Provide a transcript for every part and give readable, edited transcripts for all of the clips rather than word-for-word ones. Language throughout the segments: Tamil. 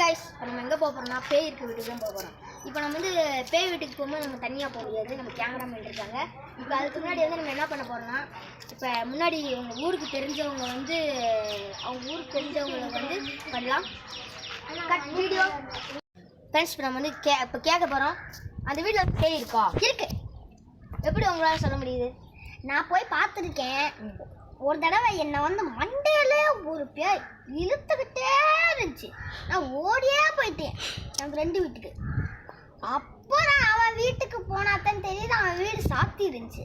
गाइस நம்ம எங்க போறோம்னா பேய் இருக்க வீட்டுக்கு தான் போறோம். இப்போ நம்ம வந்து பேய் வீட்டுக்கு போகும்போது நம்ம தனியா போக முடியாது. நம்ம கேமராமேன் இருக்காங்க. இப்போ அதுக்கு முன்னாடி வந்து நம்ம என்ன பண்ண போறோம்னா இப்போ முன்னாடி உங்க ஊருக்கு தெரிஞ்சவங்க வந்து அவங்க ஊருக்கு தெரிஞ்சவங்க வந்து பண்ணலாம். கட் வீடியோ ஃப்ரெண்ட்ஸ் நம்ம வந்து இப்போ கேட்க போறோம். அந்த வீட்ல பேய் இருக்கா? இருக்கு. எப்படி உங்களால சொல்ல முடியுது? நான் போய் பார்த்துருக்கேன். ஒரு தடவை என்னை வந்து மண்டையில ஒரு பேய் இழுத்துக்கிட்டே இருந்துச்சு. நான் ஓடியே போயிட்டேன் என் ஃப்ரெண்டு வீட்டுக்கு. அப்புறம் அவன் வீட்டுக்கு போனாத்தான் தெரியுது அவன் வீடு சாத்தி இருந்துச்சு.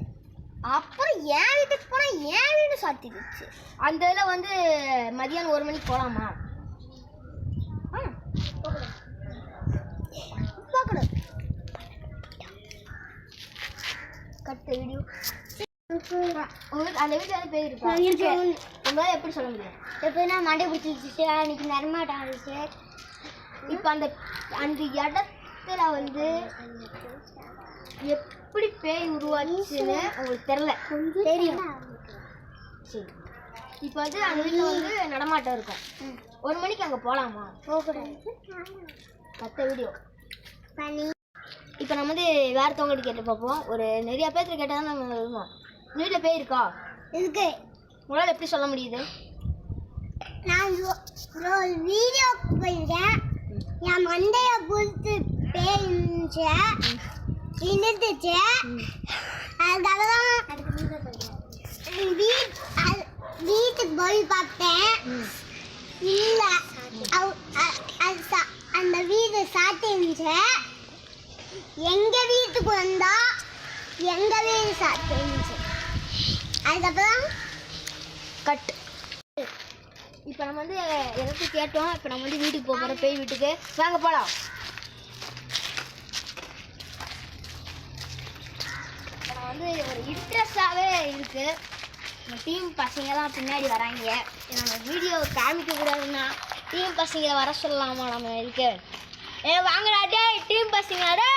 அப்புறம் என் வீட்டுக்கு போனால் என் வீடு சாத்தி இருந்துச்சு. அந்த இதில் வந்து மதியானம் 1 மணிக்கு போகலாமா? போகக்கூடாது. Cut video. உங்களுக்கு அந்த வீட்டில் வந்து பேய் இருக்கா? உங்களால் எப்படி சொல்ல முடியும்? எப்படின்னா மண்டை பிடிச்சிருச்சு, அன்னைக்கு நரமாட்டம் ஆயிடுச்சு. இப்போ அந்த அந்த இடத்துல வந்து எப்படி பேய் உருவாச்சுன்னு உங்களுக்கு தெரியும். சரி, இப்போ வந்து அந்த வீட்டில் வந்து நடமாட்டம் இருக்கும். 1 மணிக்கு அங்கே போகலாமா? போகக்கூடாது. கத்த வீடியோ பண்ணி இப்போ நம்ம வந்து வேறுத்தவங்ககிட்ட கேட்டு பார்ப்போம். ஒரு நிறையா பேர்த்து கேட்டால் தான் நம்ம வருவோம். வீட்டில் பேய் இருக்கா? இருக்கு. உங்களால் எப்படி சொல்ல முடியுது? நான் ஒரு வீடியோ போயிருக்கேன். என் மண்டையை பிடிச்சி பேய்ச்சு இழுத்துச்சு. அதுக்கப்புறம் வீட்டுக்கு போய் பார்த்தேன். இல்லை அந்த வீடு சாத்தி இருந்துச்சு. எங்கள் வீட்டுக்கு வந்தா எங்கள் வீடு சாத்தி இருந்துச்சு. அதுக்கப்புறம் கட். இப்போ நம்ம வந்து எல்லாத்தையும் கேட்டோம். இப்போ நம்ம வந்து வீட்டுக்கு போக போகிறோம், பேய் வீட்டுக்கு. வாங்க போகலாம். இப்போ நான் வந்து ஒரு இன்ட்ரெஸ்டாகவே இருக்குது. நம்ம டீம் பசங்க தான் பின்னாடி வராங்க. நம்ம வீடியோ காமிக்கக்கூடாதுன்னா டீம் பசங்களை வர சொல்லலாமா நம்ம இருக்கு? வாங்கடா டே டீம் பசங்க டே.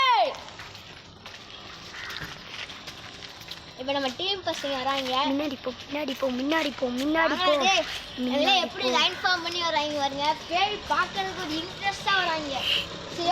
இப்போ நம்ம டீம் பசங்க வராங்க. முன்னாடி போ. எல்லாம் எப்படி லைன் ஃபார்ம் பண்ணி வராங்க பாருங்க. பேய் பார்க்கறதுக்கு ஒரு இன்ட்ரெஸ்டாக வராங்க. சரி